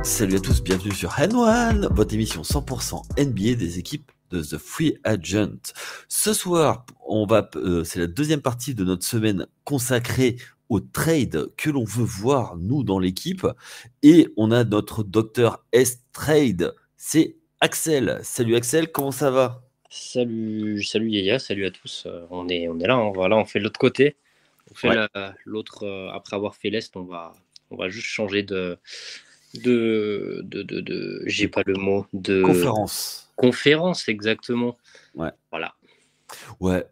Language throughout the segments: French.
Salut à tous, bienvenue sur N1, votre émission 100% NBA des équipes de The Free Agent. Ce soir, c'est la deuxième partie de notre semaine consacrée au trade que l'on veut voir, nous, dans l'équipe. Et on a notre docteur S-Trade, c'est Axel. Salut Axel, comment ça va? Salut Yaya, salut à tous. On est là, hein, voilà, on fait l'autre côté. On fait Ouais. l'autre, après avoir fait l'Est, on va juste changer j'ai pas le mot, de Conférence. conférence, exactement. Ouais. Voilà. Ouais,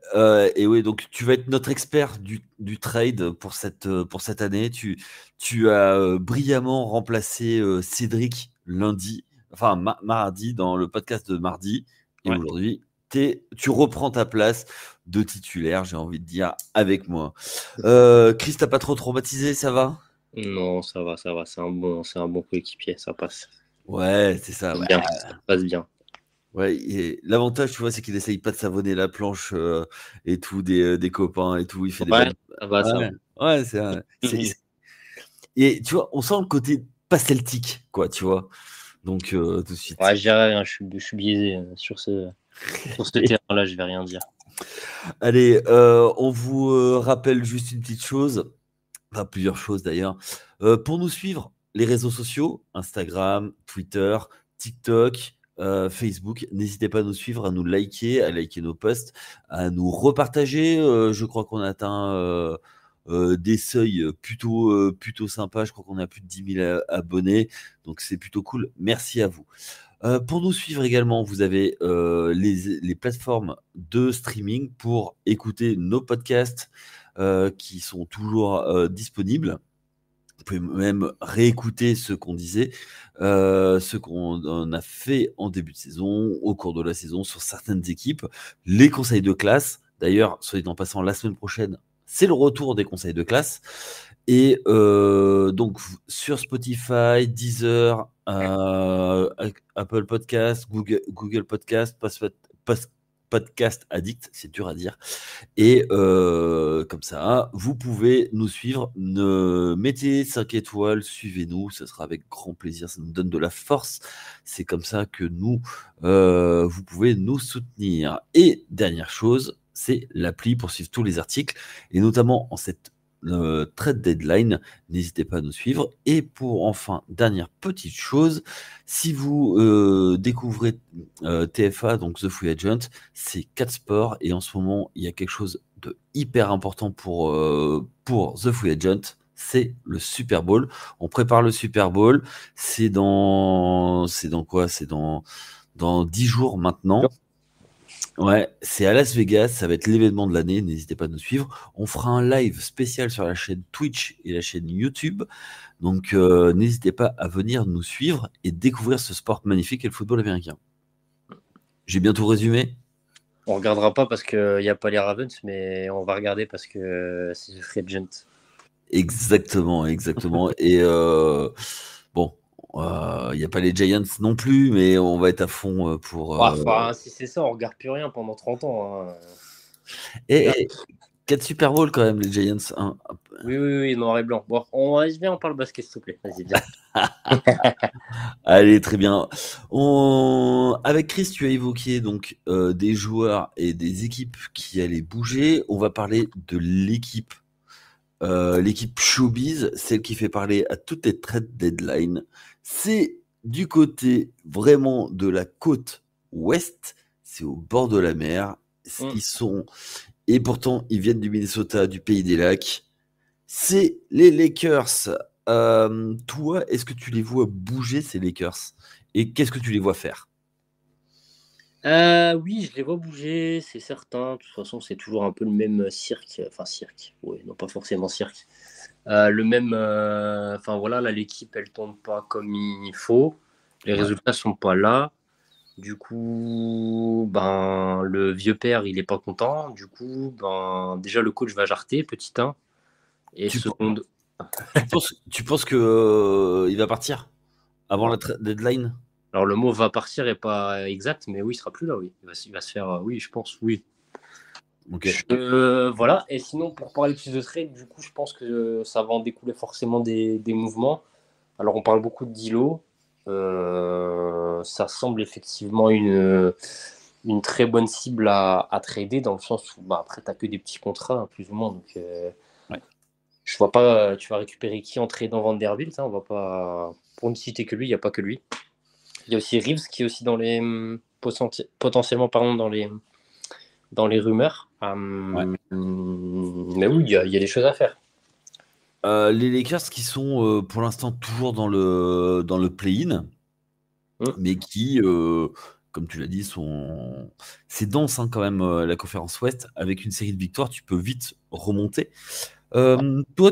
et oui, donc tu vas être notre expert du trade pour cette année. Tu as brillamment remplacé Cédric lundi, enfin mardi dans le podcast de mardi. Et Ouais. aujourd'hui, tu reprends ta place de titulaire, j'ai envie de dire, avec moi. Chris, t'as pas trop traumatisé, ça va? Non, ça va, c'est un bon coéquipier, ça passe. Ouais, c'est ça. Ouais. Bien, ça passe bien. Ouais, et l'avantage, tu vois, c'est qu'il essaye pas de savonner la planche et tout, des copains et tout. Il fait des Ouais, bonnes. ça va, ça va. Ouais, ouais, c'est vrai. Et tu vois, on sent le côté pas celtique, quoi, tu vois. Donc, tout de suite. Ouais, je dirais rien, je suis biaisé sur ce terrain-là, je vais rien dire. Allez, on vous rappelle juste une petite chose, enfin plusieurs choses d'ailleurs. Pour nous suivre, les réseaux sociaux, Instagram, Twitter, TikTok, Facebook, n'hésitez pas à nous suivre, à nous liker, à liker nos posts, à nous repartager. Je crois qu'on a atteint des seuils plutôt sympas. Je crois qu'on a plus de 10 000 abonnés, donc c'est plutôt cool. Merci à vous. Pour nous suivre également, vous avez les plateformes de streaming pour écouter nos podcasts qui sont toujours disponibles. Vous pouvez même réécouter ce qu'on disait, ce qu'on a fait en début de saison, au cours de la saison sur certaines équipes, les conseils de classe. D'ailleurs, soit dit en passant, la semaine prochaine, c'est le retour des conseils de classe. Et donc sur Spotify, Deezer, Apple Podcast, Google Podcast, Podcast Addict, c'est dur à dire. Et comme ça, vous pouvez nous suivre. Mettez 5 étoiles, suivez-nous, ce sera avec grand plaisir, ça nous donne de la force. C'est comme ça que vous pouvez nous soutenir. Et dernière chose, c'est l'appli pour suivre tous les articles, et notamment en cette trade deadline, n'hésitez pas à nous suivre. Et pour enfin, dernière petite chose, si vous découvrez TFA, donc The Free Agent, c'est 4 sports, et en ce moment, il y a quelque chose de hyper important pour The Free Agent, c'est le Super Bowl. On prépare le Super Bowl, c'est dans quoi? C'est dans 10 jours maintenant. Ouais, c'est à Las Vegas, ça va être l'événement de l'année, n'hésitez pas à nous suivre. On fera un live spécial sur la chaîne Twitch et la chaîne YouTube, donc n'hésitez pas à venir nous suivre et découvrir ce sport magnifique qu'est le football américain. J'ai bien tout résumé? On regardera pas parce qu'il n'y a pas les Ravens, mais on va regarder parce que c'est The Free Agent. Exactement. Et bon, il n'y a pas les Giants non plus, mais on va être à fond pour. Enfin, si c'est ça, on regarde plus rien pendant 30 ans. Hein. Et 4 Super Bowl quand même, les Giants. Hein. Oui, noir et blanc. Bon, viens, on parle basket, s'il te plaît. Vas-y, viens. Allez, très bien. Avec Chris, tu as évoqué donc des joueurs et des équipes qui allaient bouger. On va parler de l'équipe Showbiz, celle qui fait parler à toutes les trade deadlines. C'est du côté vraiment de la côte ouest, c'est au bord de la mer. Ils sont, et pourtant ils viennent du Minnesota, du pays des lacs. C'est les Lakers. Toi, est-ce que tu les vois bouger, ces Lakers? Et qu'est-ce que tu les vois faire? Oui, je les vois bouger, c'est certain. De toute façon, c'est toujours un peu le même cirque. Enfin, cirque. Oui, non, pas forcément cirque. Le même. Enfin, voilà, là, l'équipe, elle tourne pas comme il faut. Les résultats sont pas là. Du coup, ben, le vieux père, il est pas content. Du coup, ben, déjà, le coach va jarter, petit 1. Et Tu, seconde. tu penses que il va partir avant la deadline? Alors, le mot va partir est pas exact, mais oui, il sera plus là, oui. Il va se faire, oui, je pense, oui. Ok. Voilà. Et sinon, pour parler plus de trade, du coup, je pense que ça va en découler forcément des mouvements. Alors, on parle beaucoup de Dilo. Ça semble effectivement une très bonne cible à trader dans le sens où après, tu n'as que des petits contrats, hein, plus ou moins. Donc, Ouais. je vois pas, tu vas récupérer qui en tradant Vanderbilt. Hein, on va pas, pour ne citer que lui, il n'y a pas que lui. Il y a aussi Reeves qui est aussi dans les potentiellement pardon, dans les rumeurs. Ouais. Mais oui, il y a des choses à faire. Les Lakers qui sont pour l'instant toujours dans le play-in, mais qui, comme tu l'as dit, c'est dense hein, quand même la conférence Ouest. Avec une série de victoires, tu peux vite remonter. Toi,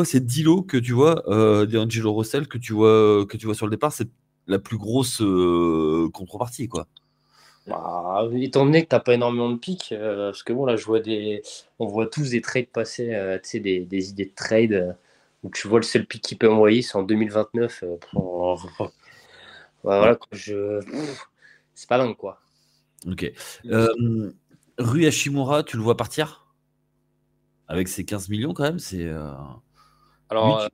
c'est D'Lo que tu vois, D'Angelo Russell que tu vois sur le départ, c'est la plus grosse contrepartie, quoi. Étant donné que tu n'as pas énormément de pics, parce que bon, là, on voit tous des trades passer, tu sais, des idées de trade où tu vois le seul pic qu'il peut envoyer, c'est en 2029. Voilà, quoi, c'est pas dingue, quoi. Ok. Rui Hachimura, tu le vois partir? Avec ses 15 millions, quand même, lui, Alors,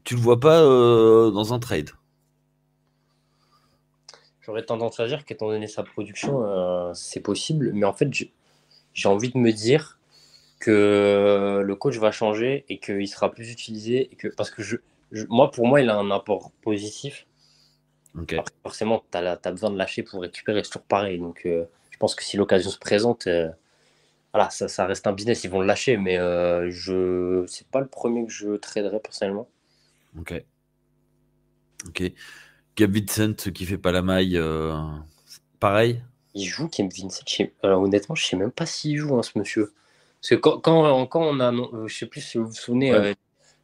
tu le vois pas dans un trade. j'aurais tendance à dire qu'étant donné sa production, c'est possible, mais en fait, j'ai envie de me dire que le coach va changer et qu'il sera plus utilisé, parce que pour moi, il a un apport positif. Ok. Après, forcément, tu as besoin de lâcher pour récupérer, c'est toujours pareil. Donc, je pense que si l'occasion se présente, voilà, ça reste un business, ils vont le lâcher, mais c'est pas le premier que je traderais personnellement. Ok. Ok. Gabe Vincent qui fait pas la maille, pareil. Il joue Kim Vincent. Alors, honnêtement, je sais même pas s'il joue, hein, ce monsieur. Parce que quand on a, je sais plus si vous vous souvenez, Ouais.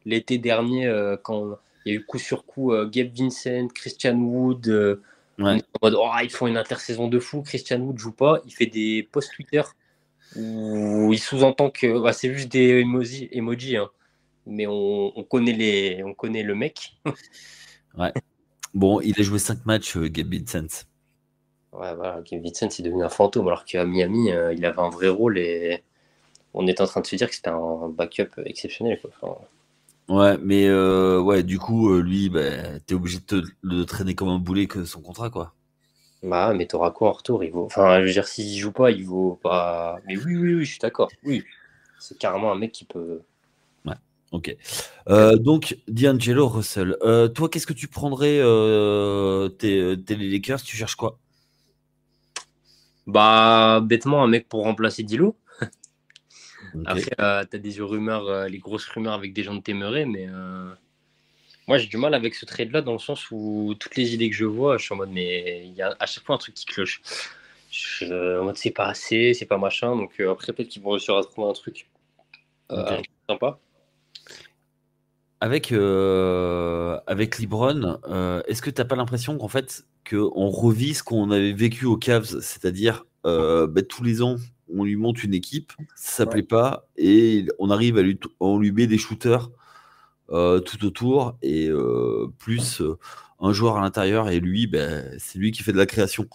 l'été dernier, quand il y a eu coup sur coup Gabe Vincent, Christian Wood, on Ouais. est en mode, oh, ils font une intersaison de fou, Christian Wood joue pas, il fait des posts Twitter où il sous-entend que c'est juste des emojis, hein, mais on connaît le mec. Ouais. Bon, il a joué 5 matchs, Gabe Vincent. Ouais, voilà, Gabe Vincent, c'est devenu un fantôme, alors qu'à Miami, il avait un vrai rôle et on est en train de se dire que c'était un backup exceptionnel, quoi. Enfin, Ouais, mais ouais, du coup, lui, bah, t'es obligé de le traîner comme un boulet que son contrat, quoi. mais t'auras quoi en retour? Enfin, je veux dire, s'il joue pas, il vaut pas. Mais oui, oui, oui, je suis d'accord. Oui, c'est carrément un mec qui peut. Ouais, ok. Donc, D'Angelo Russell. Toi, qu'est-ce que tu prendrais t'es les Lakers, tu cherches quoi? Bêtement, un mec pour remplacer Dilo. Ok. Après, t'as des rumeurs, les grosses rumeurs avec des gens de Téméré, mais moi, j'ai du mal avec ce trade-là dans le sens où toutes les idées que je vois, je suis en mode, mais il y a à chaque fois un truc qui cloche. En mode, c'est pas assez, c'est pas machin. Donc, après, peut-être qu'ils vont réussir à trouver un truc Ok. sympa. Avec LeBron, est-ce que t'as pas l'impression qu'en fait, qu'on revit ce qu'on avait vécu aux Cavs, c'est-à-dire bah, tous les ans, on lui monte une équipe, ça Ouais. plaît pas, et on arrive on lui met des shooters tout autour, et plus un joueur à l'intérieur, et lui, ben, c'est lui qui fait de la création.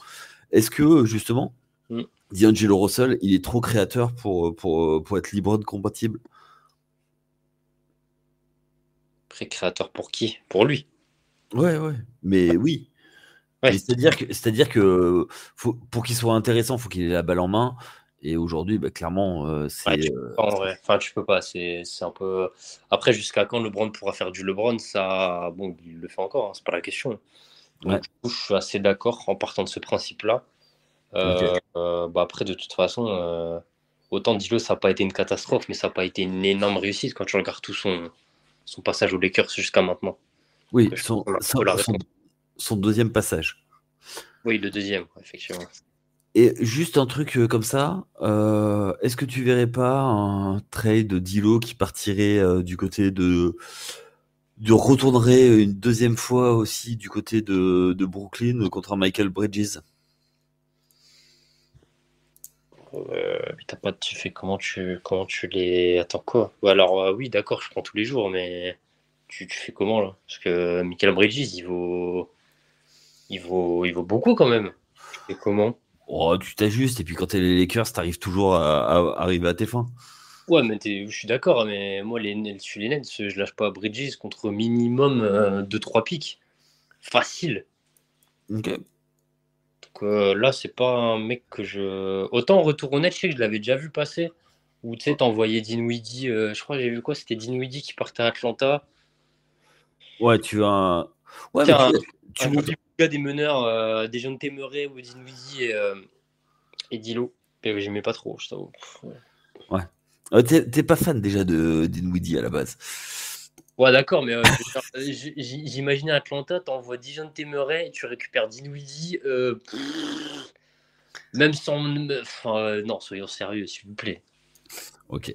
Est-ce que justement, Mm. D'Angelo Russell, il est trop créateur pour être LeBron compatible? Après, créateur pour qui? Pour lui. Ouais, ouais, mais oui. Mais Ouais. c'est-à-dire que pour qu'il soit intéressant, il faut qu'il ait la balle en main. Et aujourd'hui, bah, clairement, Ouais, c'est. tu peux pas en vrai. Enfin, tu peux pas. C'est un peu. Après, jusqu'à quand LeBron pourra faire du LeBron, ça, bon, il le fait encore, hein, c'est pas la question. Donc, Ouais, du coup, je suis assez d'accord en partant de ce principe-là. ok. Après, de toute façon, autant Dilo, ça n'a pas été une catastrophe, mais ça n'a pas été une énorme réussite quand tu regardes tout son passage aux Lakers jusqu'à maintenant. Oui, Donc, je pense son, qu'on a un peu son, la son, réponse. son deuxième passage. Oui, le deuxième, effectivement. Et juste un truc comme ça, est-ce que tu verrais pas un trade de Dilo qui partirait du côté de retournerait une deuxième fois aussi du côté de Brooklyn contre un Michael Bridges? Mais t'as pas, tu fais comment tu les. Attends quoi? Ou alors, oui, d'accord, je prends tous les jours, mais tu fais comment là? Parce que Michael Bridges, il vaut beaucoup quand même. Tu fais comment? Oh, tu t'ajustes, et puis quand t'es les Lakers, t'arrives toujours à arriver à tes fins. Ouais, mais je suis d'accord, mais moi, je suis les Nets, je lâche pas Bridges contre minimum 2-3 pics. facile. Ok. Donc là, c'est pas un mec que je. Autant en retour honnête, je sais que je l'avais déjà vu passer. Où tu sais, t'envoyais Dinwiddie, je crois que j'ai vu quoi, c'était Dinwiddie qui partait à Atlanta. Ouais, tu as un. Ouais, mais Tiens, tu un montes. joli gars des meneurs, des jeunes Temeré ou Dinwiddie et Dilo. Mais j'aimais pas trop, je t'avoue. Ouais. T'es pas fan déjà de Dinwiddie à la base. Ouais, d'accord, mais je veux dire, j'imaginais Atlanta, t'envoies 10 jeunes Temeré, tu récupères Dinwiddie, même sans. Enfin, non, soyons sérieux, s'il vous plaît. Ok.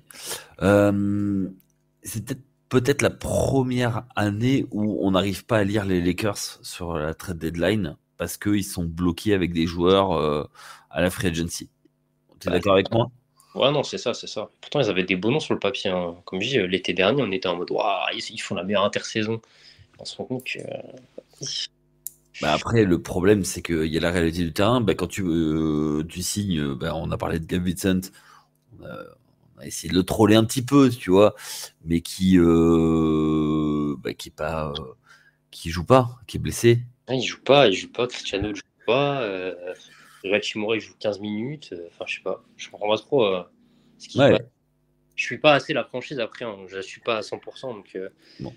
C'est peut-être la première année où on n'arrive pas à lire les Lakers sur la trade deadline parce qu'ils sont bloqués avec des joueurs à la free agency. T'es Bah, d'accord avec moi? ouais, non, c'est ça, c'est ça. Pourtant, ils avaient des beaux noms sur le papier, hein. Comme je dis, l'été dernier, on était en mode, waouh, ils font la meilleure intersaison. On se rend compte que. Bah après, le problème, c'est qu'il y a la réalité du terrain. Bah, quand tu signes, bah, on a parlé de Gabe Vincent, on a essayé de le troller un petit peu, tu vois, mais qui est pas, qui joue pas, qui est blessé. Ah, il joue pas, Cristiano ne joue pas, Hachimura, il joue 15 minutes. Enfin, je sais pas, je comprends pas trop ce qui se passe. Ouais. Je suis pas assez la franchise après, hein, je la suis pas à 100%, donc Bon.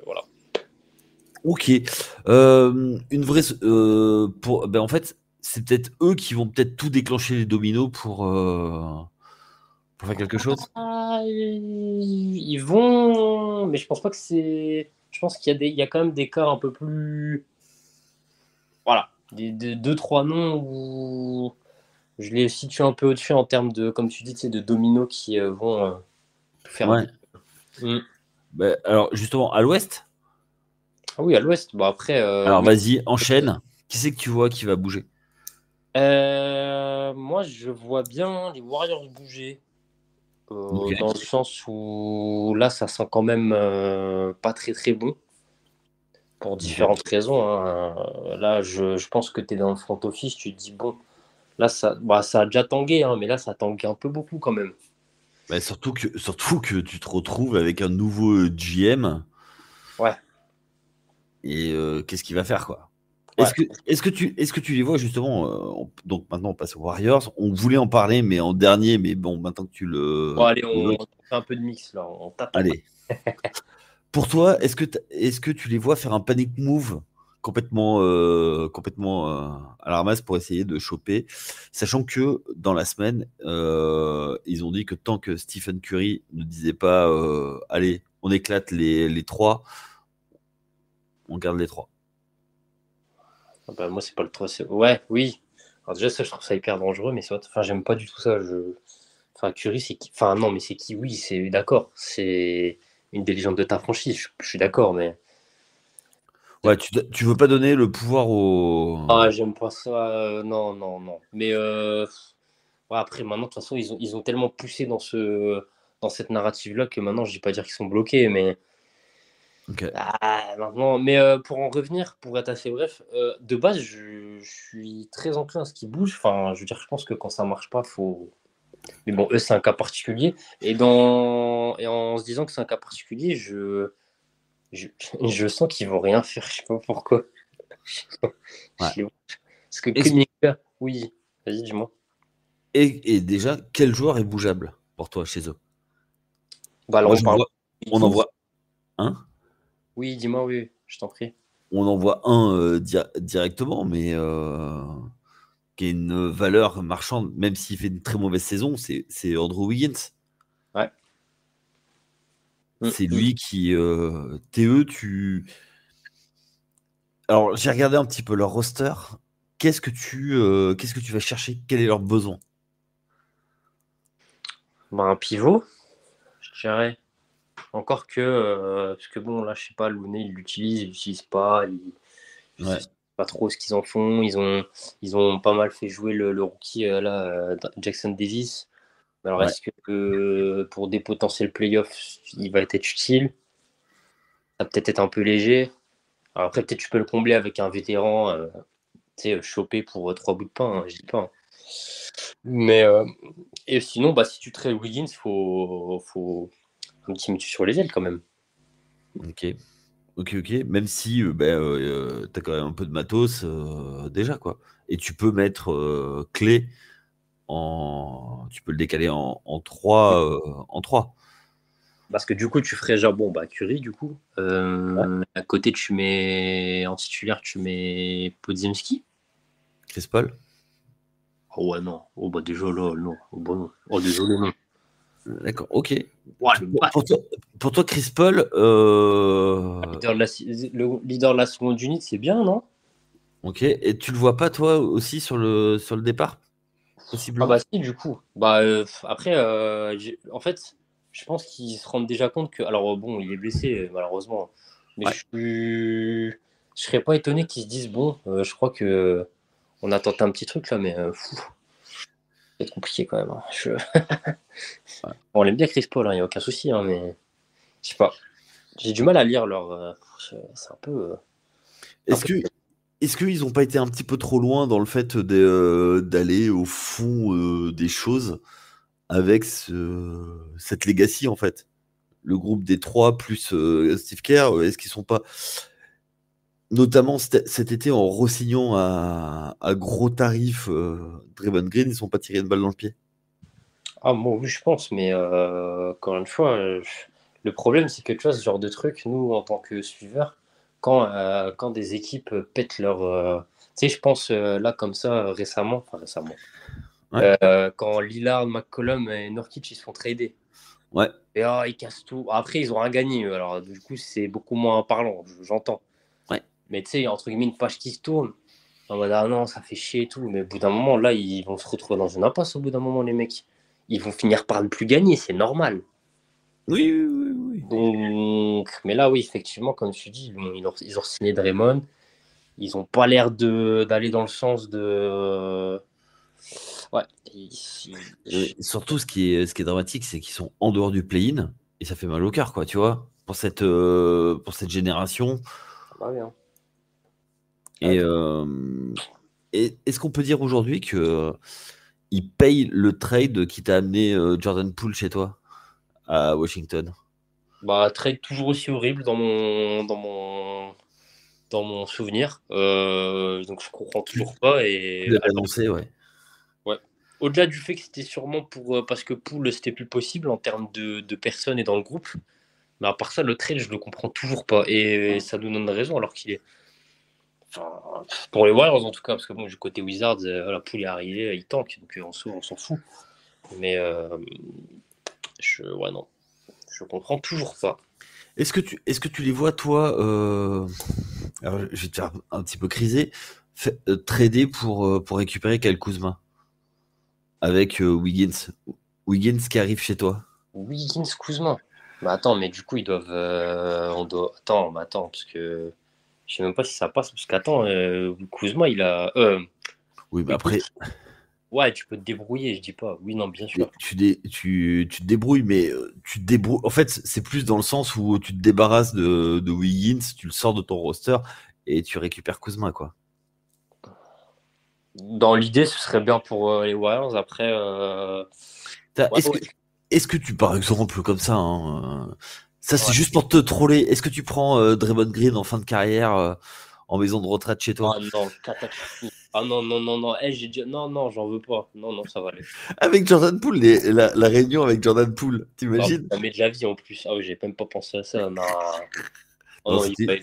voilà. Ok. Une vraie. Ben en fait, c'est peut-être eux qui vont peut-être tout déclencher les dominos pour faire quelque chose. Ah, ils vont, mais je pense pas que c'est. Je pense il y a quand même des cas un peu plus. Voilà, deux, trois noms où je les situe un peu au-dessus en termes de, comme tu dis, de dominos qui vont tout faire Ouais. bouger. Mm. Ben, alors, justement, à l'ouest, Ah oui, à l'ouest. Bon, après, alors vas-y, enchaîne. Qui c'est que tu vois qui va bouger? moi, je vois bien les Warriors bouger. Ok. Dans le sens où là, ça sent quand même pas très très bon pour Ok. différentes raisons, hein. Là, je pense que tu es dans le front office, tu te dis, bon, là, ça a déjà tangué, hein, mais là, ça tangue un peu beaucoup quand même. Ben, surtout que tu te retrouves avec un nouveau GM Ouais, et qu'est-ce qu'il va faire, quoi? ouais. Est-ce que tu les vois justement donc maintenant on passe aux Warriors. On voulait en parler, mais en dernier, mais bon, maintenant que tu Bon, le allez, tu l'évoques, on fait un peu de mix là, on tâte en allez. Pour toi, est-ce que tu les vois faire un panic move complètement à la ramasse pour essayer de choper, sachant que dans la semaine, ils ont dit que tant que Stephen Curry ne disait pas allez, on éclate les trois, on garde les trois. Ah bah, moi, c'est pas le 3. Ouais, oui. Alors, déjà, ça, je trouve ça hyper dangereux, mais enfin, j'aime pas du tout ça. Enfin, Curry, c'est qui? Enfin, non, mais c'est qui? Oui, c'est d'accord. C'est une des légendes de ta franchise. Je suis d'accord, mais. Ouais, tu veux pas donner le pouvoir au. Ah, j'aime pas ça. Non, non, non. Mais ouais, après, maintenant, de toute façon, ils ont tellement poussé dans cette narrative-là que maintenant, je vais pas dire qu'ils sont bloqués, mais. Ok. Ah, maintenant, mais pour en revenir, pour être assez bref, de base, je suis très enclin à ce qui bouge. Enfin, je veux dire, je pense que quand ça marche pas, faut. Mais bon, eux, c'est un cas particulier. Et en se disant que c'est un cas particulier, je, je sens qu'ils vont rien faire. Je sais pas pourquoi. Ouais. Je les vois. Parce que Est-ce- Kuminga, oui, vas-y, dis-moi. et déjà, quel joueur est bougeable pour toi chez eux? Bah alors, Moi, on je parle vois, de on en Wiggins. voit un. Oui, dis-moi, oui, je t'en prie. On en voit un directement, mais qui a une valeur marchande, même s'il fait une très mauvaise saison, c'est Andrew Wiggins. Ouais. C'est Mm. lui qui, TE, Alors, j'ai regardé un petit peu leur roster. Qu'est-ce que tu vas chercher? Quel est leur besoin? Bah, un pivot, je dirais. Encore que, parce que bon, là, je sais pas, Looney, il l'utilise pas. Je Ouais, sais pas trop ce qu'ils en font. Ils ont pas mal fait jouer le rookie, là, Jackson Davis. Alors, ouais, est-ce que pour des potentiels playoffs, il va être utile? Ça va peut-être être un peu léger. Alors après, peut-être tu peux le combler avec un vétéran, tu sais, chopé pour trois bouts de pain, hein, je dis pas, hein. Mais et sinon, bah, si tu trades Wiggins, faut un petit métier sur les ailes quand même. ok. Ok, ok. Même si t'as quand même un peu de matos déjà, quoi. Et tu peux mettre clé tu peux le décaler en 3. En 3. Parce que du coup, tu ferais genre, bon, bah, Curry, du coup. Ouais. À côté, tu mets, en titulaire, tu mets Podziemski. Chris Paul. Oh ouais, non. Oh bah déjà, là, non. Oh bah non. Oh désolé, non. D'accord, ok. Ouais, le Pour, bat. pour toi, Chris Paul, Le leader de la seconde unité, c'est bien, non? ok. Et tu le vois pas, toi, aussi sur le départ, Ah bah possiblement? si, du coup. Bah après, en fait, je pense qu'ils se rendent déjà compte que. Alors bon, il est blessé, malheureusement. Mais Ouais. je serais pas étonné qu'ils se disent, bon, je crois que on a tenté un petit truc là, mais c'est compliqué quand même, hein. Ouais. Bon, on aime bien Chris Paul, il n'y a aucun souci, hein, mais je sais pas. J'ai du mal à lire leur. C'est un Est-ce peu. que, est-ce qu'ils ont pas été un petit peu trop loin dans le fait d'aller au fond des choses avec cette legacy, en fait? Le groupe des trois plus Steve Kerr, est-ce qu'ils sont pas, notamment cet été en re-signant à gros tarifs Draymond Green, ils sont pas tirés une balle dans le pied? Ah, moi, oui, je pense, mais encore une fois, le problème, c'est que tu vois, ce genre de truc, nous, en tant que suiveurs, quand des équipes pètent leur. Tu sais, je pense là, comme ça, récemment, enfin récemment, Ouais, quand Lillard, McCollum et Nurkic, ils se font trader. ouais, Et ils cassent tout. Après, ils ont rien gagné, eux, alors du coup, c'est beaucoup moins parlant, j'entends. ouais. Mais tu sais, entre guillemets, une page qui se tourne, en mode, ah non, ça fait chier et tout. Mais au bout d'un moment, là, ils vont se retrouver dans une impasse au bout d'un moment, les mecs. Ils vont finir par ne plus gagner, c'est normal. Oui, oui, oui, oui. Donc, mais là, oui, effectivement, comme tu dis, bon, ils ont signé Draymond. Ils n'ont pas l'air d'aller dans le sens de. Ouais. Surtout, ce qui est dramatique, c'est qu'ils sont en dehors du play-in et ça fait mal au cœur, quoi, tu vois, pour cette génération. Ça va bien. Ouais. Et, est-ce qu'on peut dire aujourd'hui que il paye le trade qui t'a amené Jordan Poole chez toi à Washington? Bah, trade toujours aussi horrible dans mon souvenir. Donc, je comprends Tu toujours pas. tu l'avais annoncé, ouais. Ouais. Au-delà du fait que c'était sûrement parce que Poole, c'était plus possible en termes de personnes et dans le groupe. Mais à part ça, le trade, je le comprends toujours pas. Et ça nous donne raison alors qu'il est. Enfin, pour les Warriors en tout cas, parce que bon, du côté Wizards, la poule est arrivée, il tank, donc en soi, on s'en fout. Mais ouais, non, je comprends toujours pas. Est-ce que tu les vois, toi, alors, je vais te faire un petit peu criser, trader pour récupérer Kyle Kuzma avec Wiggins? Wiggins qui arrive chez toi. Wiggins, Kuzma. Bah attends, mais du coup, ils doivent. On doit. Attends, bah attends, parce que. Je sais même pas si ça passe, parce qu'attends, Kuzma, il a. Oui, mais Wiggins. après, Ouais, tu peux te débrouiller, je dis pas. Oui, non, bien sûr. tu te débrouilles, mais tu te débrouilles. En fait, c'est plus dans le sens où tu te débarrasses de Wiggins, tu le sors de ton roster et tu récupères Kuzma, quoi. Dans l'idée, ce serait bien pour les Warriors. Après, ouais, Est-ce ouais, que, est-ce que tu, par exemple, comme ça, hein, ça c'est ouais. juste pour te troller, est-ce que tu prends Draymond Green en fin de carrière en maison de retraite chez toi? Ah non, catastrophique. Ah non, non, non, non. J'ai dit non, non, j'en veux pas. Non, non, ça va aller. Avec Jordan Poole, la réunion avec Jordan Poole, Non, t'imagines? jamais de la vie en plus. Ah oui, j'ai même pas pensé à ça. Non, oh, Non, non, c'était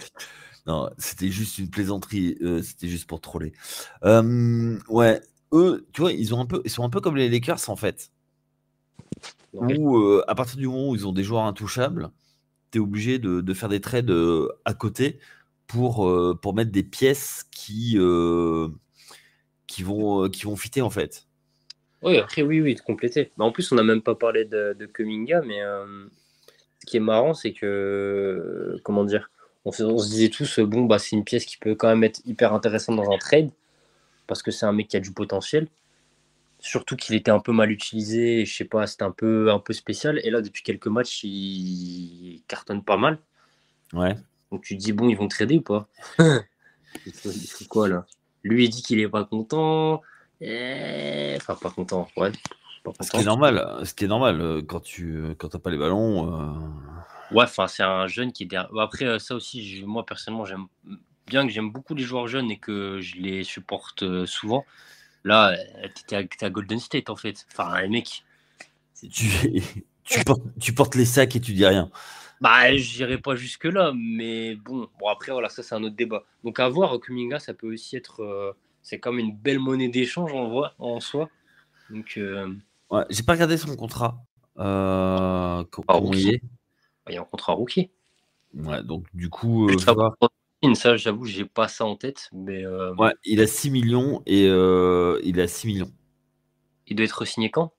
non, c'était juste une plaisanterie, c'était juste pour troller. Ouais, eux, tu vois, ils sont un peu comme les Lakers en fait, ok. où à partir du moment où ils ont des joueurs intouchables, tu es obligé de faire des trades à côté pour mettre des pièces qui vont fitter en fait. Oui, après, oui, oui, de compléter. Mais en plus, on n'a même pas parlé de Kuminga, mais ce qui est marrant, c'est que, comment dire, on se disait tous, bon, bah, c'est une pièce qui peut quand même être hyper intéressante dans un trade, parce que c'est un mec qui a du potentiel. Surtout qu'il était un peu mal utilisé, et je sais pas, c'était un peu spécial. Et là, depuis quelques matchs, il cartonne pas mal. Ouais. Donc tu te dis, bon, ils vont trader ou pas? Il faut quoi là? Lui, il dit qu'il est pas content. Enfin, pas content, ouais, pas Ce qui est content. normal, quand t'as pas les ballons. Ouais, enfin, c'est un jeune qui est derrière. Après, ça aussi, moi, personnellement, j'aime beaucoup les joueurs jeunes et que je les supporte souvent. Là, t'es à Golden State, en fait. Enfin, les mecs, Tu, tu portes les sacs et tu dis rien. bah, j'irai pas jusque-là, mais bon, après, voilà, ça, c'est un autre débat. Donc, à voir, Kuminga, ça peut aussi être. C'est comme une belle monnaie d'échange, en soi. Donc, Ouais, j'ai pas regardé son contrat. Comment il rookie. est. Il y a un contrat rookie. Ouais, donc du coup, Juste voir. ça, j'avoue, j'ai pas ça en tête, mais Ouais, il a 6 millions et il a 6 millions. il doit être signé quand?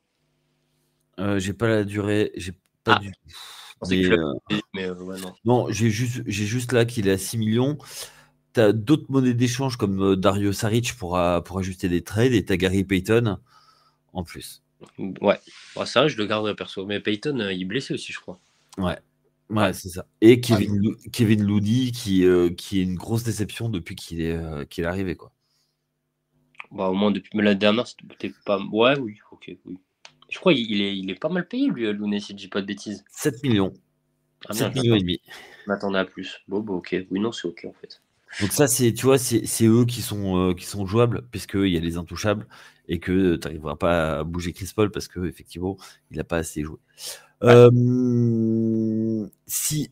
J'ai pas la durée, j'ai pas Ah, du. je pensais que Mais tu l'avais dit, mais ouais, non. non, j'ai juste là qu'il est à 6 millions. Tu as d'autres monnaies d'échange comme Dario Saric pour ajuster des trades et tu as Gary Payton en plus. Ouais, ouais, c'est vrai, je le garderai perso. Mais Payton, il est blessé aussi, je crois. Ouais, Ouais. ouais, c'est ça. Et Ouais. Kevin Looney qui est une grosse déception depuis qu'il est arrivé, quoi. Bah, au moins, depuis mais la dernière, c'était pas. Ouais, oui, ok, oui. Je crois qu'il est pas mal payé, lui, Lounès, si je dis pas de bêtises. 7 millions. Ah 7 merde, millions et demi. je m'attendais à plus. Bon, bah, ok. Oui, non, c'est ok, en fait. Donc ça, tu vois, c'est eux qui sont jouables, puisqu'il y a les intouchables, et que tu n'arriveras pas à bouger Chris Paul, parce qu'effectivement, il n'a pas assez joué. Ouais. Si,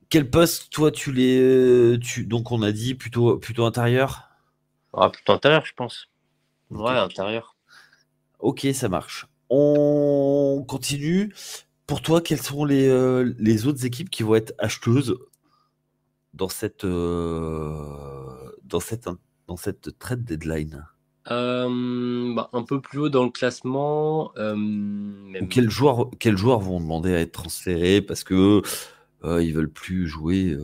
quel poste, toi, donc on a dit plutôt intérieur? Ah, plutôt intérieur, je pense. Ok, Ouais, intérieur. ok, ça marche. On continue. Pour toi, quelles sont les autres équipes qui vont être acheteuses dans cette trade deadline? Bah, un peu plus haut dans le classement, Ou même quels joueurs vont demander à être transférés parce que ils veulent plus jouer.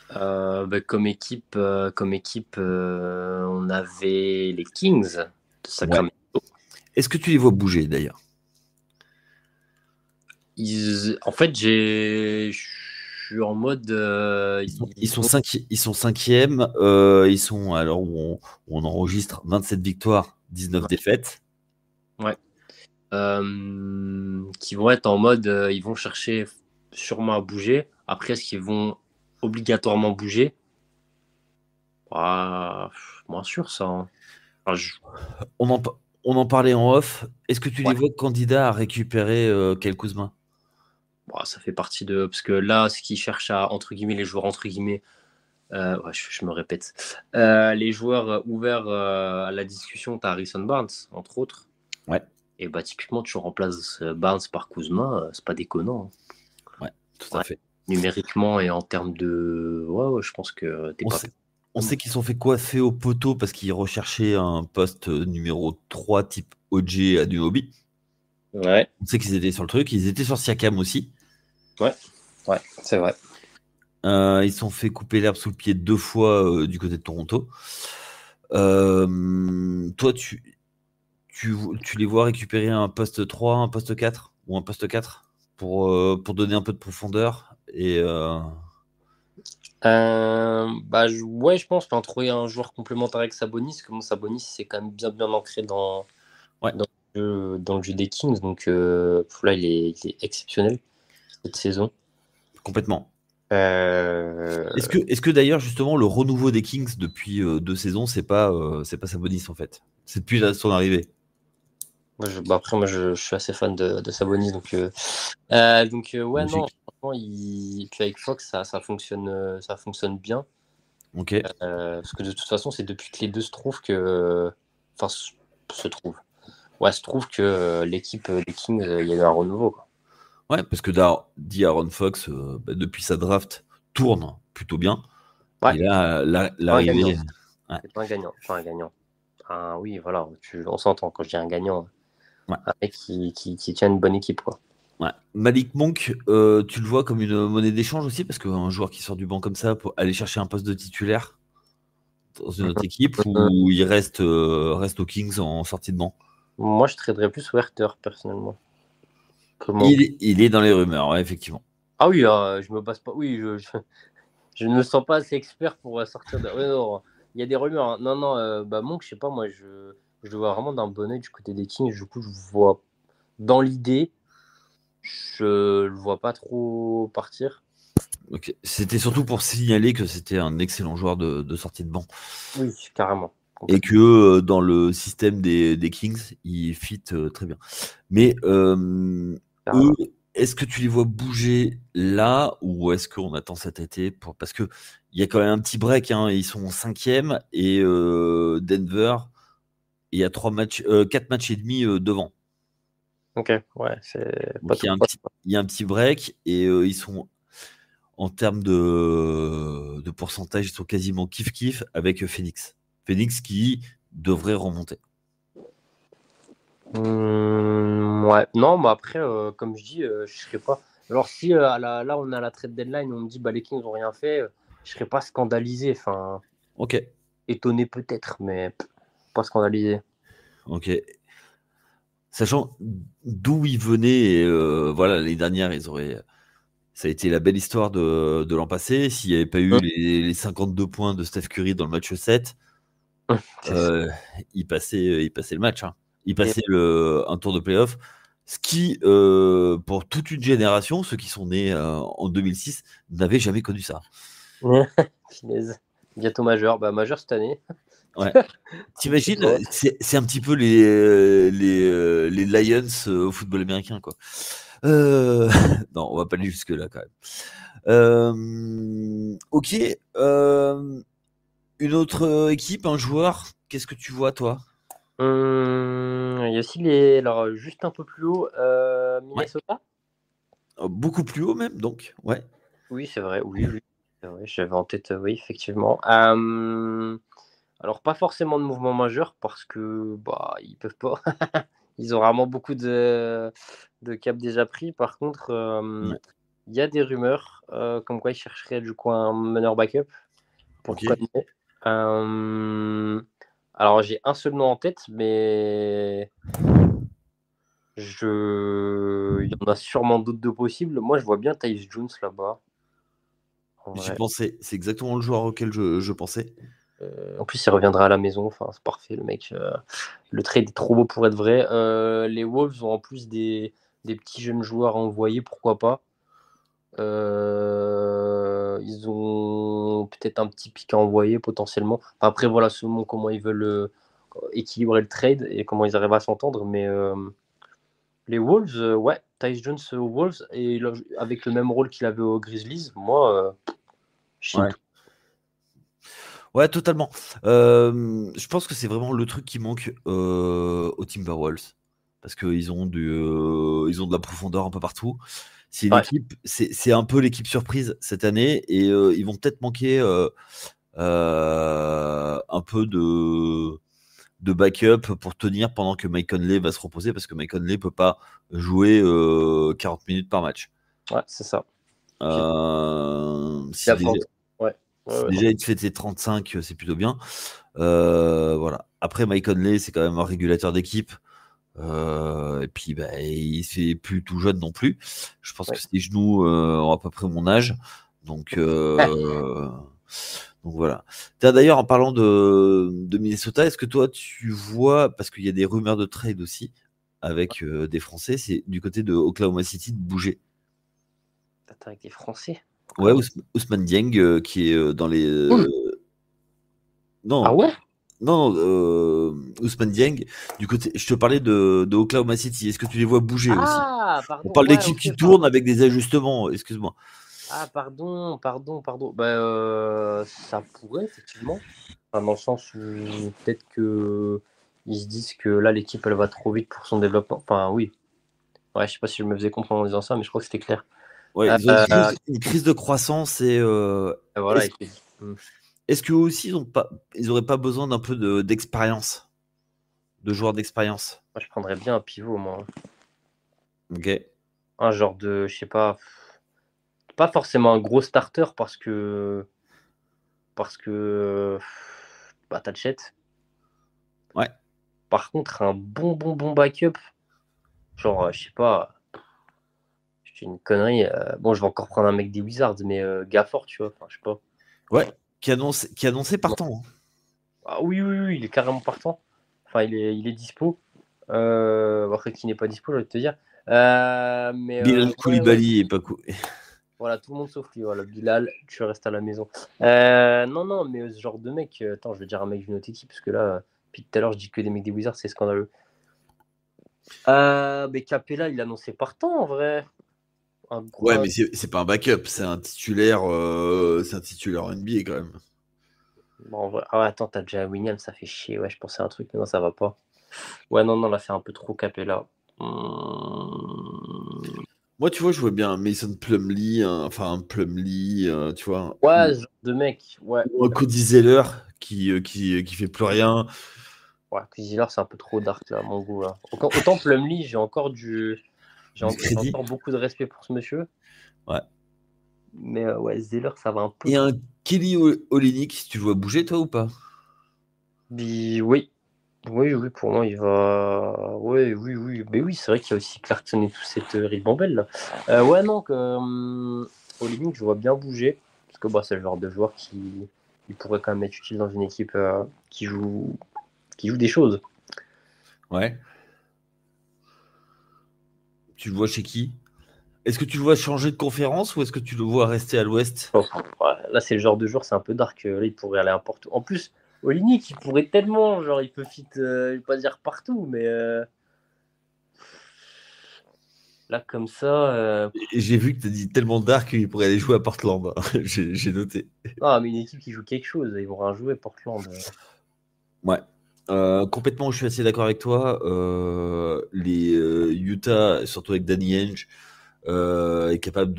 bah, comme équipe, on avait les Kings de Ouais. Sacramento. Est-ce que tu les vois bouger d'ailleurs? En fait, je suis en mode, Ils sont cinquièmes. Ils sont alors où on enregistre 27 victoires, 19 défaites. ouais, qui vont être en mode, ils vont chercher sûrement à bouger. Après, est-ce qu'ils vont obligatoirement bouger? Ah, moins sûr ça, hein. Enfin, On en, on en parlait en off. Est-ce que tu les ouais. vois candidats à récupérer Kyle Kuzma? Bon, ça fait partie de. Parce que là, ce qu'ils cherchent à, entre guillemets, les joueurs, entre guillemets, ouais, je me répète, les joueurs ouverts à la discussion, tu as Harrison Barnes, entre autres. Ouais, Et bah, typiquement, tu remplaces Barnes par Kuzma, c'est pas déconnant, ouais, tout hein. à Ouais. fait. Numériquement et en termes de. Ouais, ouais, je pense que t'es On pas. sait, on sait qu'ils sont fait coiffer au poteau parce qu'ils recherchaient un poste numéro 3 type OG à Nuobi. Ouais, On sait qu'ils étaient sur le truc. Ils étaient sur Siakam aussi. ouais, ouais, c'est vrai. Ils se sont fait couper l'herbe sous le pied 2 fois du côté de Toronto. Toi, tu les vois récupérer un poste 3, un poste 4 ou un poste 4 pour donner un peu de profondeur et Bah, ouais, je pense, enfin, trouver un joueur complémentaire avec Sabonis. Comme Sabonis, c'est quand même bien ancré ouais, dans le jeu des Kings. Donc là, il est exceptionnel cette saison. complètement. Euh, Est-ce que d'ailleurs justement le renouveau des Kings depuis 2 saisons, c'est pas Sabonis en fait. C'est depuis son arrivée. bah, après, moi, je suis assez fan de Sabonis. Donc ouais, non, Logique. franchement, puis avec Fox, ça fonctionne bien. Ok. Parce que de toute façon, c'est depuis que les deux se trouvent que. Enfin, se trouvent. Ouais, se trouve que l'équipe des Kings, il y a eu un renouveau, quoi. Ouais, parce que dit Aaron Fox, depuis sa draft, tourne plutôt bien. Ouais, Et là, pas un gagnant. l'arrivée. Ouais, C'est pas un gagnant. Pas un gagnant. Ah oui, voilà, on s'entend quand je dis un gagnant. ouais, Un mec qui tient une bonne équipe, quoi. ouais. Malik Monk, tu le vois comme une monnaie d'échange aussi, parce qu'un joueur qui sort du banc comme ça pour aller chercher un poste de titulaire dans une autre équipe Euh, où il reste aux Kings en sortie de banc. Moi, je traderais plus Werther, personnellement. Comment? Il est dans les rumeurs, ouais, effectivement. Ah oui, je me base pas. Oui, je ne me sens pas assez expert pour sortir de. Ouais, non, il y a des rumeurs, hein. Non, non, bah Monk, je sais pas, moi, je le vois vraiment d'un bon oeil du côté des Kings. Du coup, je vois dans l'idée. Je le vois pas trop partir. Ok. C'était surtout pour signaler que c'était un excellent joueur de sortie de banc. Oui, carrément. Et Complètement. que dans le système des Kings, il fit très bien. Mais eux, Carrément. est-ce que tu les vois bouger là ou est-ce qu'on attend cet été parce que il y a quand même un petit break, hein, ils sont en cinquième et Denver, il y a 4 matchs et demi devant. Ok, ouais, c'est pas Donc tout proche. il y a un petit break et ils sont en termes de pourcentage, ils sont quasiment kiff-kiff avec Phoenix. Phoenix qui devrait remonter. Ouais, non, mais après, comme je dis, je serais pas. Alors, si là, on a la trade deadline, on me dit bah, les Kings ont rien fait, je serais pas scandalisé. Enfin, Ok, étonné peut-être, mais pas scandalisé. ok. Sachant d'où ils venaient, et, voilà, l'année dernière, ça a été la belle histoire de l'an passé. S'il n'y avait pas eu les 52 points de Steph Curry dans le match 7, C'est ça. euh, il passait le match, hein. Il Et- passait un tour de playoff. Ce qui, pour toute une génération, ceux qui sont nés en 2006, n'avaient jamais connu ça. Finesse. Bientôt majeur. Bah, majeur cette année. Ouais. Donc, c'est T'imagines, ça. c'est un petit peu les Lions au football américain, quoi. Euh, Non, on va pas aller jusque-là quand même. Ok. Une autre équipe, un joueur, qu'est-ce que tu vois, toi? Il y a aussi les. Alors, juste un peu plus haut, Ouais. Minnesota. Beaucoup plus haut même, donc. Ouais. Oui, c'est vrai. Oui, oui. C'est vrai, j'avais en tête, oui, effectivement. Alors, pas forcément de mouvement majeur parce que bah, ils peuvent pas. Ils ont vraiment beaucoup de caps déjà pris. Par contre, Ouais. il y a des rumeurs comme quoi ils chercheraient du coup un meneur backup Ok. pour Conley. Euh, alors, j'ai un seul nom en tête, mais il y en a sûrement d'autres de possibles. Moi, je vois bien Tyus Jones là-bas, en J'y vrai. pensais. C'est exactement le joueur auquel je pensais. En plus, il reviendra à la maison. Enfin, c'est parfait, le mec. Le trade est trop beau pour être vrai. Les Wolves ont en plus des petits jeunes joueurs à envoyer, pourquoi pas. Ils ont peut-être un petit pic à envoyer potentiellement. Enfin, après, voilà, selon comment ils veulent équilibrer le trade et comment ils arrivent à s'entendre. Mais les Wolves, ouais, Tyus Jones aux Wolves, et avec le même rôle qu'il avait aux Grizzlies, moi, je signe Ouais. tout. Ouais, totalement. Je pense que c'est vraiment le truc qui manque aux Timberwolves. Parce ils ont de la profondeur un peu partout. C'est une Ouais, équipe, c'est un peu l'équipe surprise cette année et ils vont peut-être manquer un peu de backup pour tenir pendant que Mike Conley va se reposer parce que Mike Conley peut pas jouer 40 minutes par match. ouais, c'est ça. Puis, il Si a pas déjà, autant. Ouais, ouais, si ouais, non. déjà il te fait tes 35, c'est plutôt bien. Voilà. Après, Mike Conley, c'est quand même un régulateur d'équipe. Et puis, bah, il fait plus tout jeune non plus. Je pense Ouais. que ses genoux ont à peu près mon âge. Donc, voilà. D'ailleurs, en parlant de Minnesota, est-ce que toi, tu vois, parce qu'il y a des rumeurs de trade aussi avec des Français, c'est du côté de Oklahoma City de bouger. Attends, avec des Français. Ouais, Oklahoma. Ousmane Dieng qui est dans les. Cool. Ah Non, ouais? non, Ousmane Dieng, du côté, je te parlais de Oklahoma City. Est-ce que tu les vois bouger aussi? Ah, On pardon, parle ouais, d'équipe ok, qui tourne pardon. avec des ajustements, excuse-moi. Ah, pardon, pardon, pardon. Bah, ça pourrait, effectivement. Enfin, dans le sens où peut-être que ils se disent que là, l'équipe, elle va trop vite pour son développement. Enfin, oui. Ouais, je sais pas si je me faisais comprendre en disant ça, mais je crois que c'était clair. Ouais, ils ont Euh, une crise de croissance et voilà, est-ce, et puis, est-ce qu'eux aussi ils auraient pas besoin d'un peu d'expérience, de joueurs d'expérience? moi, je prendrais bien un pivot, moi. Ok. Un genre de, je sais pas forcément un gros starter parce que bah, t'achètes. Ouais. Par contre, un bon backup, genre, je sais pas, je dis une connerie. Bon, je vais encore prendre un mec des Wizards, mais Gafford, tu vois, enfin, je sais pas. Ouais. Qui annonçait Non. partant, hein. Ah oui, oui, oui, il est carrément partant. Enfin, il est dispo. Après, qui n'est pas dispo, je vais te dire. Bilal Ouais. Koulibaly est pas cool. Voilà, tout le monde sauf lui. Voilà, Bilal, tu restes à la maison. Non, non, mais ce genre de mec. Attends, je vais dire un mec d'une autre équipe, parce que là, depuis tout à l'heure, je dis que des mecs des Wizards, c'est scandaleux. Mais Capella, il annonçait partant en vrai. Ouais, mais c'est pas un backup, c'est un titulaire, NBA quand même. Bon, en vrai... Ah ouais, attends, t'as déjà Williams, ça fait chier. Ouais, je pensais à un truc, mais non, ça va pas. Ouais, non, non, là, c'est un peu trop Capella. Moi, tu vois, je vois bien Mason Plumlee, enfin un Plumlee, tu vois, Ouais, ce genre de mec. Ouais. ou un Cody Zeller qui fait plus rien. Ouais, Cuisineur, c'est un peu trop dark, là, à mon goût. Là. Autant Plumlee, Du j'ai crédit. encore beaucoup de respect pour ce monsieur. Ouais. Mais ouais, Zeller, ça va un peu Et trop. un Kelly Olynyk, tu le vois bouger, toi, ou pas? Oui, oui, oui, pour moi, il va. Oui, oui, oui. Mais oui, c'est vrai qu'il y a aussi Clarkson et toute cette ribambelle là. Ouais, non, Olynyk, je vois bien bouger. Parce que bah, c'est le genre de joueur qui il pourrait quand même être utile dans une équipe qui joue des choses. Ouais. Tu le vois chez qui? Est-ce que tu le vois changer de conférence ou est-ce que tu le vois rester à l'ouest? Enfin, ouais, là, c'est le genre de joueur, c'est un peu dark. Là, il pourrait aller n'importe où. En plus, Olynyk, il pourrait tellement, genre, il peut fit, je vais pas dire partout, mais là, comme ça. Et j'ai vu que tu as dit tellement dark qu'il pourrait aller jouer à Portland. J'ai noté. Ah, mais une équipe qui joue quelque chose, ils vont rien jouer, Portland. Ouais. Complètement, je suis assez d'accord avec toi. Les Utah, surtout avec Danny Ainge, est capable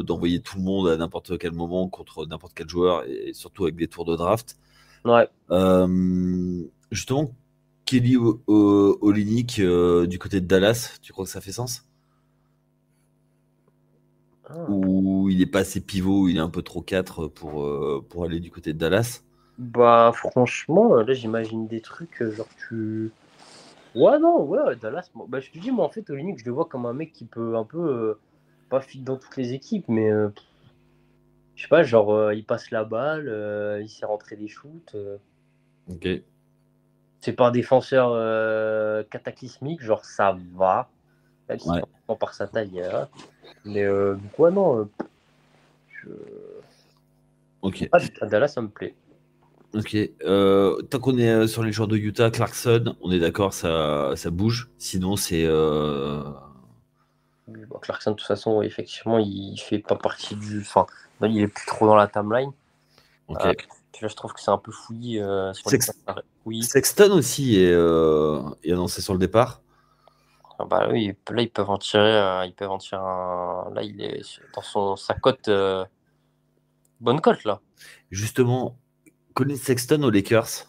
d'envoyer tout le monde à n'importe quel moment contre n'importe quel joueur et surtout avec des tours de draft. Ouais. Justement, Kelly Olynyk du côté de Dallas, tu crois que ça fait sens? Ah. Ou il est pas assez pivot, il est un peu trop 4 pour aller du côté de Dallas? Bah, franchement, là, j'imagine des trucs, genre, tu. Ouais, non, ouais, Dallas. Bah, je te dis, moi, en fait, Olynyk, je le vois comme un mec qui peut un peu. Pas fit dans toutes les équipes, mais je sais pas, genre, il passe la balle, il sait rentrer des shoots. Ok. C'est pas un défenseur cataclysmique, genre, ça va. Même si Ouais. forcément, par sa taille, mais donc, ouais, non. Ok. Dallas, ça me plaît. Ok. Tant qu'on est sur les joueurs de Utah, Clarkson, on est d'accord, ça bouge. Sinon, c'est. Bon, Clarkson, de toute façon, effectivement, il fait pas partie du. Enfin, il est plus trop dans la timeline. Ok. Euh, Puis là, je trouve que c'est un peu fouillis sur les Sex- passes. Oui, Sexton aussi est annoncé sur le départ. ah bah oui, là, ils peuvent en tirer, ils peuvent en tirer un. Là, il est dans sa cote, bonne cote, là. Justement, Colin Sexton aux Lakers,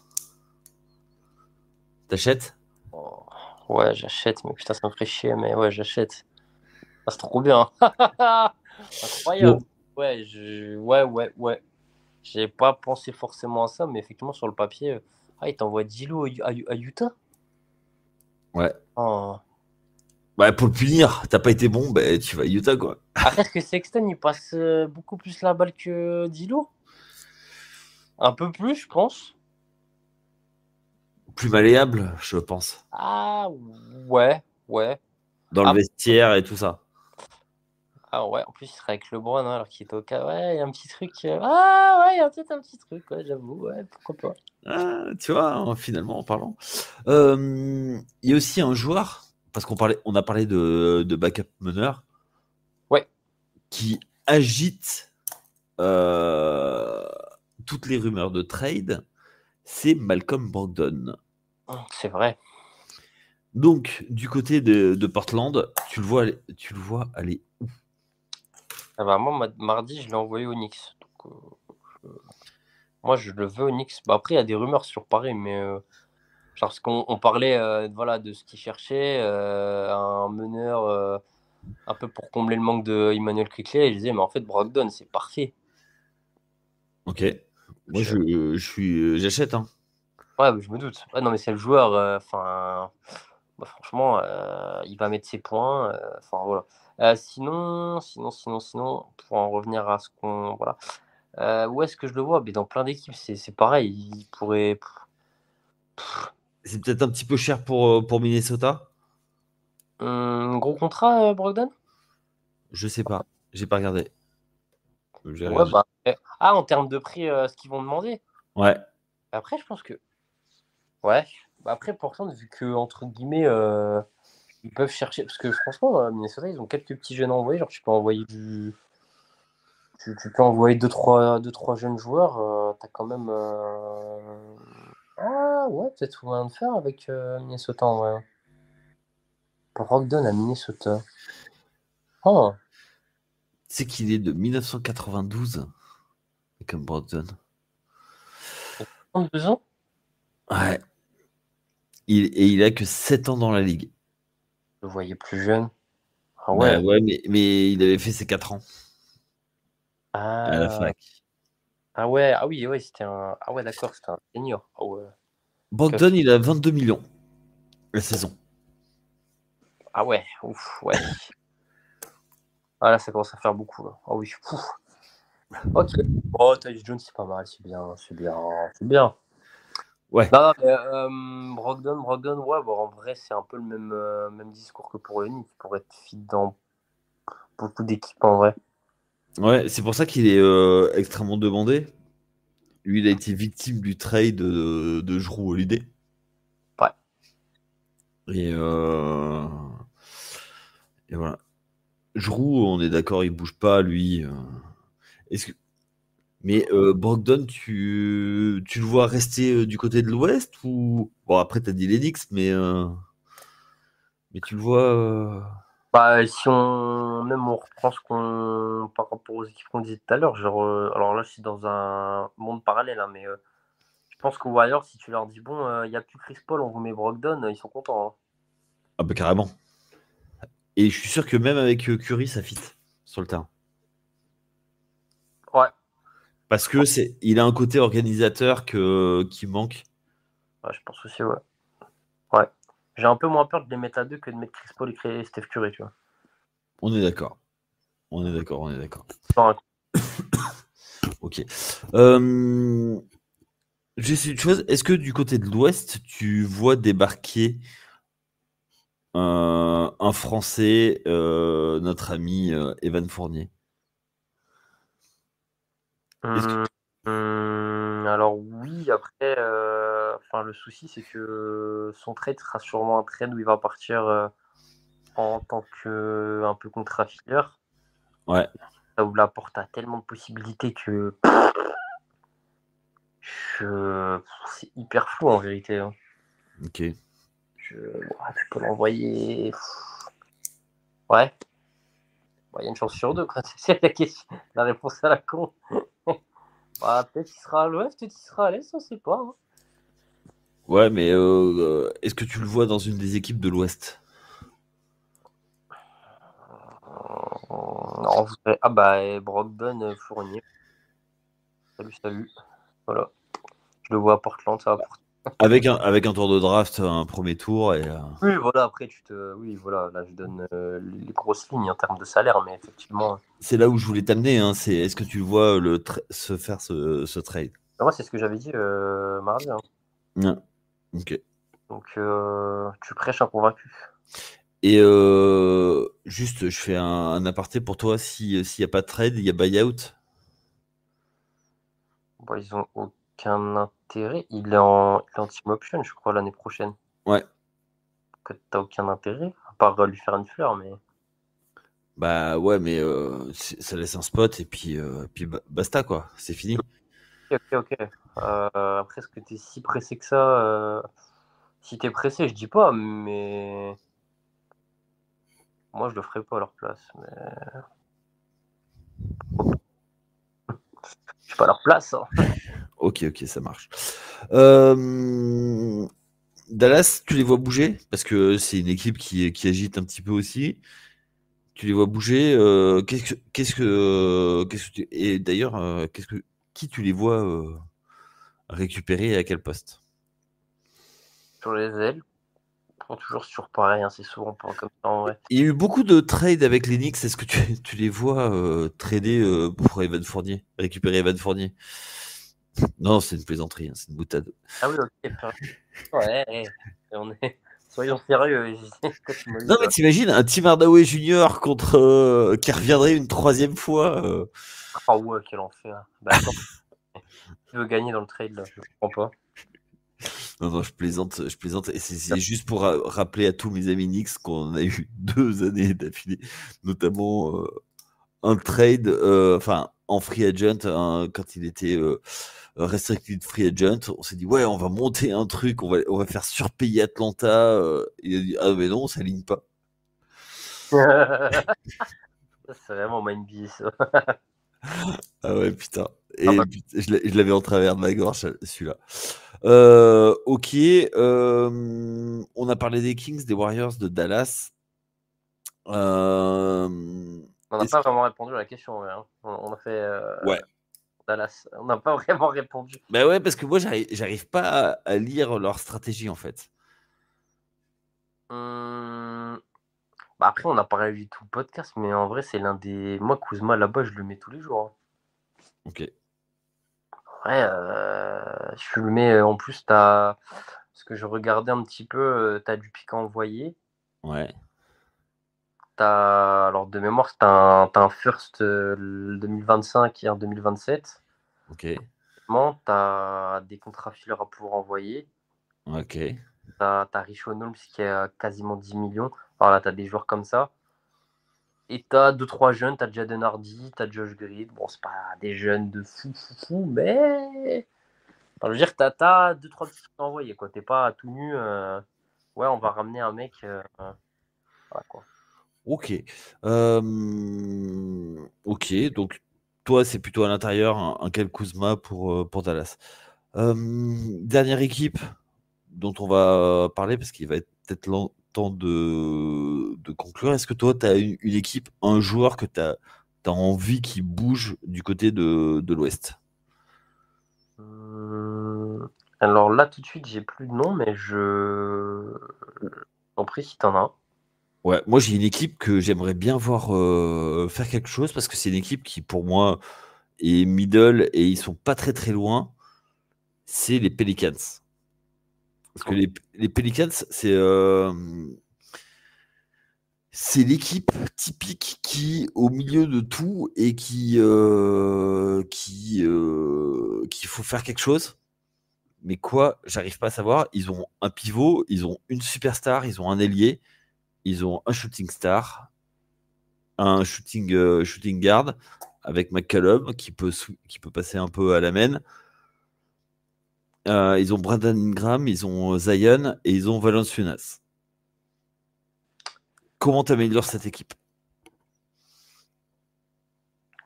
t'achètes? Oh, ouais, j'achète, mais putain, ça me ferait chier, mais ouais, j'achète. Ah, c'est trop bien. Incroyable. Bon. Ouais, ouais, ouais, ouais. J'ai pas pensé forcément à ça, mais effectivement, sur le papier, il t'envoie Dilo à Utah. Ouais. Oh. Bah, pour le punir, t'as pas été bon, bah, tu vas à Utah, quoi. Après, est-ce que Sexton, il passe beaucoup plus la balle que Dilo? Un peu plus, je pense. Plus malléable, je pense. Ah, ouais, ouais. Dans le Ah, vestiaire et tout ça. ah ouais, en plus, il serait avec LeBron, hein, alors qu'il est au cas. Ouais, il y a un petit truc. Ah, ouais, il y a peut-être un petit truc, ouais, j'avoue, ouais, pourquoi pas. Ah, tu vois, finalement, en parlant. Il y a aussi un joueur, parce on a parlé de backup meneur, Ouais, qui agite euh, toutes les rumeurs de trade, c'est Malcolm Brogdon. c'est vrai. Donc, du côté de Portland, tu le vois aller. Ah bah, moi, mardi, je l'ai envoyé au Knicks. Donc, moi, je le veux au Knicks. Bah, après, il y a des rumeurs sur Paris, mais genre, parce qu'on parlait voilà, de ce qu'il cherchait, un meneur un peu pour combler le manque de Emmanuel Quickley. Et je disais, mais en fait, Brogdon, c'est parfait. Ok. Moi, Je- j'achète. Hein. Ouais, je me doute. Ouais, non, mais c'est le joueur. Enfin, bah, franchement, il va mettre ses points. Enfin, voilà. Sinon, pour en revenir à ce qu'on. Voilà. Où est-ce que je le vois? Mais dans plein d'équipes, c'est pareil. Il pourrait. C'est peut-être un petit peu cher pour Minnesota. Gros contrat, Brogdon? Je sais pas. J'ai pas regardé. J'ai Ouais, regardé. bah. Ah, en termes de prix, ce qu'ils vont demander. Ouais. Après, je pense que. Ouais. Bah, après, Portland, vu que, entre guillemets, ils peuvent chercher. Parce que franchement, Minnesota, ils ont quelques petits jeunes à envoyer. Genre, tu peux envoyer du. Tu peux envoyer deux, trois jeunes joueurs. T'as quand même. Ah, ouais, peut-être moyen de faire avec Minnesota en vrai. Brogdon à Minnesota. Oh, C'est qu'il est de 1992, comme Brogdon. 32 ans? Ouais. Et il a que 7 ans dans la ligue. Je le voyais plus jeune. Ah Bah ouais. ouais, mais il avait fait ses 4 ans à la Ah, fac. ah ouais. Ah oui, ouais, c'était un. Ah ouais, d'accord, c'était un senior. Ah ouais. Ok, Brogdon, ok. il a 22 millions la saison. Ah ouais, ouf, ouais. Ah là, ça commence à faire beaucoup, là. Ah oui, ouf. Ok. Oh, Tyus Jones, c'est pas mal, c'est bien, c'est bien, c'est bien. Ouais. Non, non, mais Brogdon, ouais, bon, en vrai, c'est un peu le même discours que pour Lenny, qui pourrait être fit dans beaucoup d'équipes en vrai. Ouais, c'est pour ça qu'il est extrêmement demandé. Lui, il a été victime du trade de Jrue Holiday. Ouais. Et, et voilà. Jrue, on est d'accord, il bouge pas, lui. Est-ce que... Mais Brogdon, tu le vois rester du côté de l'Ouest ou... Bon, après, t'as dit l'Enix, mais tu le vois... Bah, si on même on reprend ce qu'on par rapport aux équipes qu'on disait tout à l'heure, genre alors là c'est dans un monde parallèle, hein, mais je pense qu'aux Warriors, si tu leur dis bon, il n'y a plus Chris Paul, on vous met Brogdon, ils sont contents, hein. Ah bah carrément. Et je suis sûr que même avec Curry, ça fit sur le terrain. Ouais, Parce je que pense, il a un côté organisateur qui manque. ouais, je pense aussi, ouais. Ouais. J'ai un peu moins peur de les mettre à deux que de mettre Chris Paul et créer Steph Curry, tu vois. On est d'accord. On est d'accord, on est d'accord. Enfin, Ok. Juste une chose, est-ce que du côté de l'Ouest, tu vois débarquer un Français, notre ami Evan Fournier? Est-ce que... hum, alors oui, après, enfin le souci c'est que son trade sera sûrement un trade où il va partir en tant que un peu contrat filler. Ouais, Ça ouvre la porte à tellement de possibilités que c'est hyper flou en vérité, hein. ok. Tu peux l'envoyer. Ouais, bah, il y a une chance sur deux, quoi. C'est la question, la réponse à la con. Bah, peut-être qu'il sera à l'ouest, peut-être qu'il sera à l'est, on sait pas, hein. Ouais, mais est-ce que tu le vois dans une des équipes de l'Ouest? En vrai. Ah bah, Brogdon, Fournier. Salut, salut. Voilà. Je le vois à Portland, ça va pour. Avec un tour de draft, un premier tour, et Oui, voilà, après, Oui, voilà, là, je donne les grosses lignes en termes de salaire, mais effectivement. c'est là où je voulais t'amener, hein, c'est est-ce que tu le vois se faire ce trade? Moi, c'est ce que j'avais dit mardi, hein. Ouais, ok. Donc, tu prêches un convaincu. Et juste, je fais un aparté pour toi. S'il n'y a pas de trade, il y a buyout. Bon, ils ont aucun intérêt. Il est en team option, je crois, l'année prochaine. Ouais. Que t'as aucun intérêt, à part lui faire une fleur, mais. Bah ouais, mais ça laisse un spot et puis basta quoi. C'est fini. Ok, ok, ok. Après, est-ce que t'es si pressé que ça Si t'es pressé, je dis pas, mais. Moi, je le ferais pas à leur place. Mais... Je suis pas à leur place, hein. Ok, ok, ça marche. Euh, Dallas, tu les vois bouger parce que c'est une équipe qui agite un petit peu aussi. Tu les vois bouger. Et d'ailleurs, qui tu les vois récupérer et à quel poste? Sur les ailes. Toujours sur pareil, hein, c'est souvent pas comme ça en vrai. Il y a eu beaucoup de trades avec les Knicks. Est-ce que tu les vois trader pour Evan Fournier, récupérer Evan Fournier? Non, c'est une plaisanterie, c'est une boutade. Ah oui, ok. Ouais, soyons sérieux. Non, mais t'imagines un Tim Hardaway Junior contre qui reviendrait une troisième fois. Ah ouais, quel enfer. Bah attends, tu veux gagner dans le trade là? Je comprends pas. Non, je plaisante. Et c'est juste pour rappeler à tous mes amis Knicks qu'on a eu 2 années d'affilée, notamment un trade, enfin en free agent, quand il était restricted free agent, on s'est dit ouais, on va monter un truc, on va faire surpayer Atlanta. Il a dit ah mais non, ça aligne pas. C'est vraiment ma NBA ça. Ah ouais, putain. Ah Et bah, je l'avais en travers de ma gorge, celui-là. Ok. On a parlé des Kings, des Warriors, de Dallas. Euh, on n'a est-ce pas que- vraiment répondu à la question. Ouais, hein. On a fait Ouais. Dallas. On n'a pas vraiment répondu. Bah ouais, parce que moi, j'arrive pas à lire leur stratégie, en fait. Hum, Bah après, on n'a pas réussi tout le podcast, mais en vrai, c'est l'un des. Moi, Kuzma, là-bas, je le mets tous les jours. Ok. Ouais, je le mets. En plus, t'as. Parce que je regardais un petit peu, t'as du pic à envoyer. Ouais. Alors, de mémoire, t'as un first 2025 et un 2027. Ok. T'as des contrats fillers à pouvoir envoyer. Ok. T'as Richon Holmes qui a quasiment 10 millions. Alors là, t'as des joueurs comme ça. Et t'as 2-3 jeunes, t'as Jaden Hardy, t'as Josh Green. Bon, c'est pas des jeunes de fou, mais. Enfin, je veux dire, t'as 2-3 petits trucs à envoyer, quoi. T'es pas tout nu. Ouais, on va ramener un mec. Voilà, quoi. Ok. Ok. Donc, toi, c'est plutôt à l'intérieur, un Kyle Kuzma pour Dallas. Dernière équipe dont on va parler, parce qu'il va être peut-être temps de conclure. Est-ce que toi, tu as une équipe, un joueur que tu as envie qu'il bouge du côté de l'Ouest? Alors là, tout de suite, j'ai plus de nom, mais je. T'en prie, si t'en as un. Ouais, moi j'ai une équipe que j'aimerais bien voir faire quelque chose parce que c'est une équipe qui pour moi est middle et ils sont pas très très loin. C'est les Pelicans. Parce que les Pelicans, c'est l'équipe typique qui, au milieu de tout, et qu'il faut faire quelque chose. Mais quoi, j'arrive pas à savoir. Ils ont un pivot, ils ont une superstar, ils ont un ailier, ils ont un shooting star, un shooting guard avec McCallum qui peut passer un peu à la main. Ils ont Brandon Ingram, ils ont Zion et ils ont Valanciunas. Comment t'améliores cette équipe?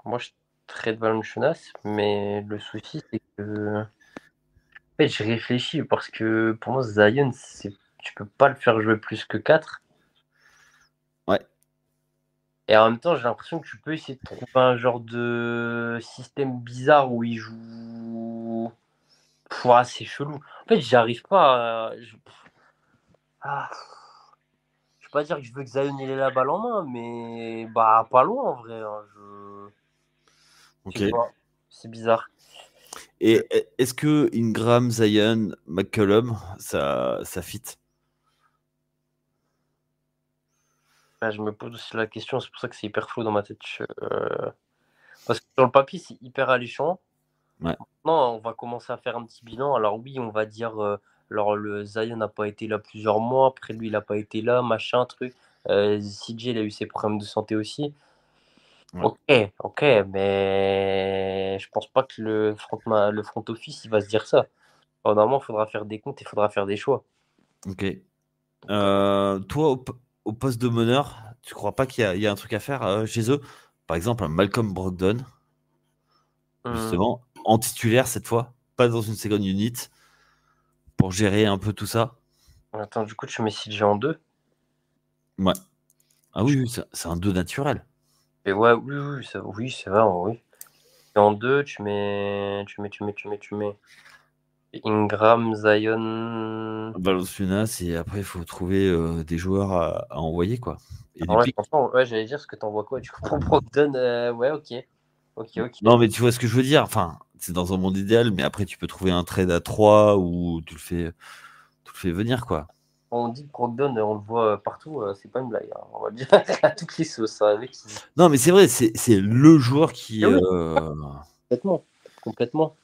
Moi, je trade Valanciunas, mais le souci, c'est que. En fait, je réfléchis parce que pour moi, Zion, tu peux pas le faire jouer plus que 4. Ouais, Et en même temps, j'ai l'impression que tu peux essayer de trouver un genre de système bizarre où il joue. Pouah, c'est chelou. En fait, j'arrive pas à. Ah, je vais pas dire que je veux que Zion il ait la balle en main, mais bah pas loin en vrai, hein. Je ok. sais pas. C'est bizarre. Et est-ce que Ingram, Zion, McCollum, ça fit? Ouais, je me pose aussi la question, c'est pour ça que c'est hyper flou dans ma tête. Parce que sur le papier, c'est hyper alléchant. Ouais, Non, on va commencer à faire un petit bilan. Alors oui, on va dire, alors le Zion n'a pas été là plusieurs mois, après lui, il n'a pas été là, machin, truc. CJ, il a eu ses problèmes de santé aussi. ouais. Ok, ok, mais je pense pas que le front office, il va se dire ça. Alors, normalement, il faudra faire des comptes, il faudra faire des choix. Ok. Toi, au poste de meneur, tu crois pas qu'il y a un truc à faire chez eux? Par exemple, un Malcolm Brogdon, Hum, justement, en titulaire cette fois, pas dans une second unit, pour gérer un peu tout ça. Attends, du coup, tu mets CJ en 2. Ouais. Ah oui, oui, c'est un 2 naturel. Et ouais, oui, oui, oui, c'est vrai, oui. Et en 2, tu mets Ingram, Zion. Valanciunas, et après, il faut trouver des joueurs à envoyer, quoi. Et Ah du ouais, pic. franchement, ouais, j'allais dire ce que t'envoies quoi, du coup, pour Brogdon, ouais, ok. Ok. Non, mais tu vois ce que je veux dire. Enfin, c'est dans un monde idéal, mais après, tu peux trouver un trade à 3 où tu le fais venir, quoi. On dit que Brogdon, on le voit partout, c'est pas une blague, hein. On va le dire à toutes les sauces, hein, avec qui... Non, mais c'est vrai, c'est le joueur qui. Ah oui, complètement. Complètement.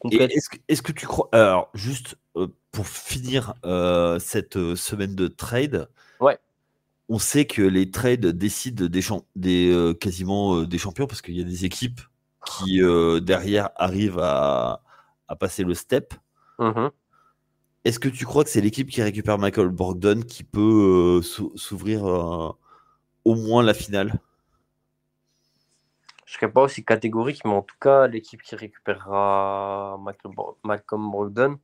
Et Complètement. est-ce que tu crois. Alors, juste pour finir cette semaine de trade, Ouais. on sait que les trades décident quasiment des champions parce qu'il y a des équipes qui, derrière, arrivent à passer le step. Mhm. Est-ce que tu crois que c'est l'équipe qui récupère Michael Brogdon qui peut s'ouvrir au moins la finale? Je serais pas aussi catégorique, mais en tout cas, l'équipe qui récupérera Malcolm Brogdon,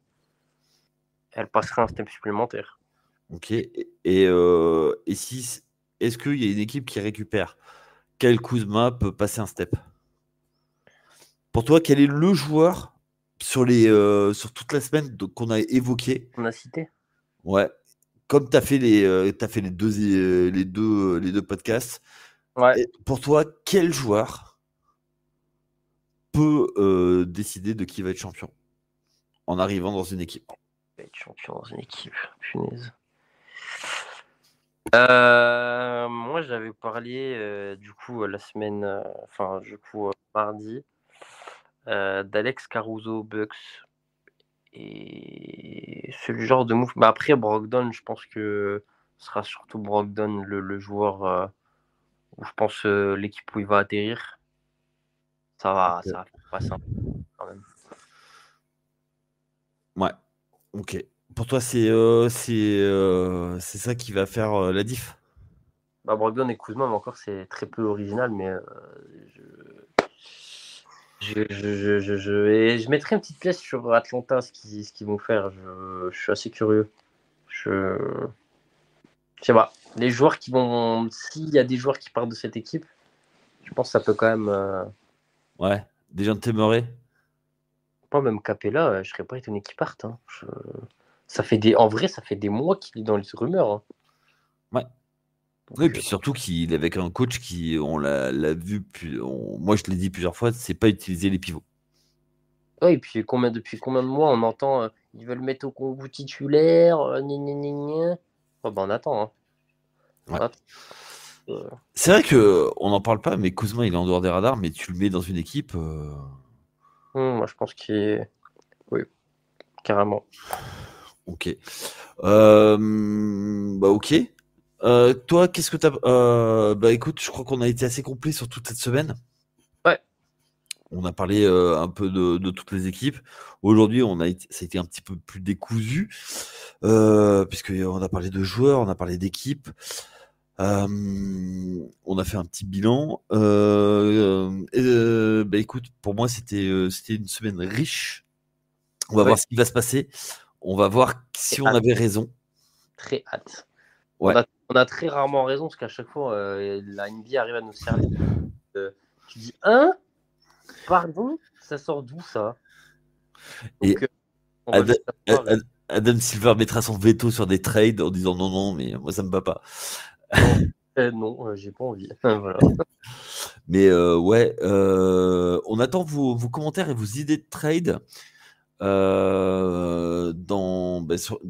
elle passera un step supplémentaire. Ok. Et si, est-ce qu'il y a une équipe qui récupère Kyle Kuzma peut passer un step? Pour toi, quel est le joueur sur toute la semaine qu'on a évoqué? On a cité. Ouais. Comme tu as fait les deux podcasts. Ouais. Et pour toi, quel joueur peut décider de qui va être champion en arrivant dans une équipe? Être champion dans une équipe, punaise. Moi, j'avais parlé du coup la semaine, mardi, d'Alex Caruso Bucks. Et c'est le genre de move. Bah après, Brogdon, je pense que ce sera surtout Brogdon le joueur où je pense l'équipe où il va atterrir. Ça va faire passer un peu quand même. Ouais. Ok. Pour toi, c'est ça qui va faire la diff. Bah, Brogdon et Kuzma, mais encore, c'est très peu original, mais je mettrai une petite pièce sur Atlanta, ce qu'ils vont faire. Je suis assez curieux. Je sais pas. Les joueurs qui vont. S'il y a des joueurs qui partent de cette équipe, je pense que ça peut quand même. Ouais. Des gens de t'aimerais. Pas même Capella, je serais pas étonné qu'il parte, hein. En vrai, ça fait des mois qu'il est dans les rumeurs, hein. Ouais. Donc, Oui, et puis surtout qu'il est avec un coach qui, on l'a vu, moi je l'ai dit plusieurs fois, c'est pas utiliser les pivots. ouais, et puis depuis combien de mois on entend ils veulent mettre au combo titulaire, gna gna gna gna. Oh, bah, on attend, hein. On Ouais. attend. Euh, C'est vrai que on n'en parle pas, mais Kuzma il est en dehors des radars, mais tu le mets dans une équipe. moi, je pense qu'il est. Oui, carrément. Ok. Bah ok. Toi, qu'est-ce que t'as. Bah écoute, je crois qu'on a été assez complet sur toute cette semaine. Ouais. On a parlé un peu de toutes les équipes. Aujourd'hui, ça a été un petit peu plus décousu, puisqu'on a parlé de joueurs, on a parlé d'équipes. On a fait un petit bilan. Bah écoute, pour moi, c'était une semaine riche. On va Ouais. voir ce qui va se passer. On va voir si on avait raison. Très hâte. Ouais. On a très rarement raison parce qu'à chaque fois, la NBA arrive à nous servir. Tu dis, hein? Pardon? Ça sort d'où ça? Et Donc, on va le Ad- savoir. Adam Silver mettra son veto sur des trades en disant non, non, mais moi ça me va pas. Non, non, j'ai pas envie. Voilà. Mais ouais, on attend vos commentaires et vos idées de trade dans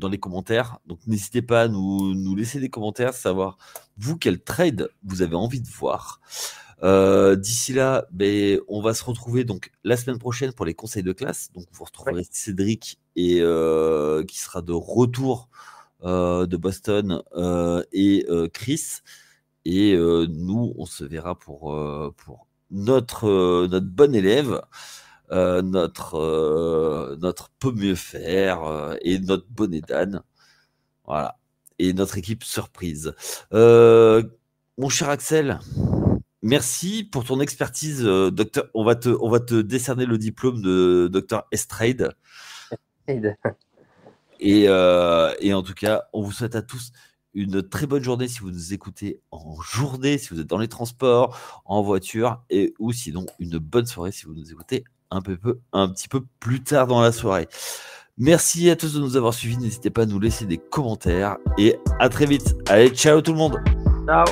les commentaires. Donc n'hésitez pas à nous laisser des commentaires, savoir vous quel trade vous avez envie de voir. D'ici là, on va se retrouver donc la semaine prochaine pour les conseils de classe. Donc vous retrouverez Cédric et qui sera de retour de Boston et Chris. Et nous, on se verra pour notre bon élève, notre peut mieux faire et notre bonnet d'âne. Voilà. Et notre équipe surprise. Mon cher Axel, merci pour ton expertise, docteur. On va te décerner le diplôme de docteur Estrade. Et en tout cas, on vous souhaite à tous une très bonne journée si vous nous écoutez en journée, si vous êtes dans les transports, en voiture, ou sinon une bonne soirée si vous nous écoutez un petit peu plus tard dans la soirée. Merci à tous de nous avoir suivis. N'hésitez pas à nous laisser des commentaires et à très vite. Allez, ciao tout le monde. Ciao.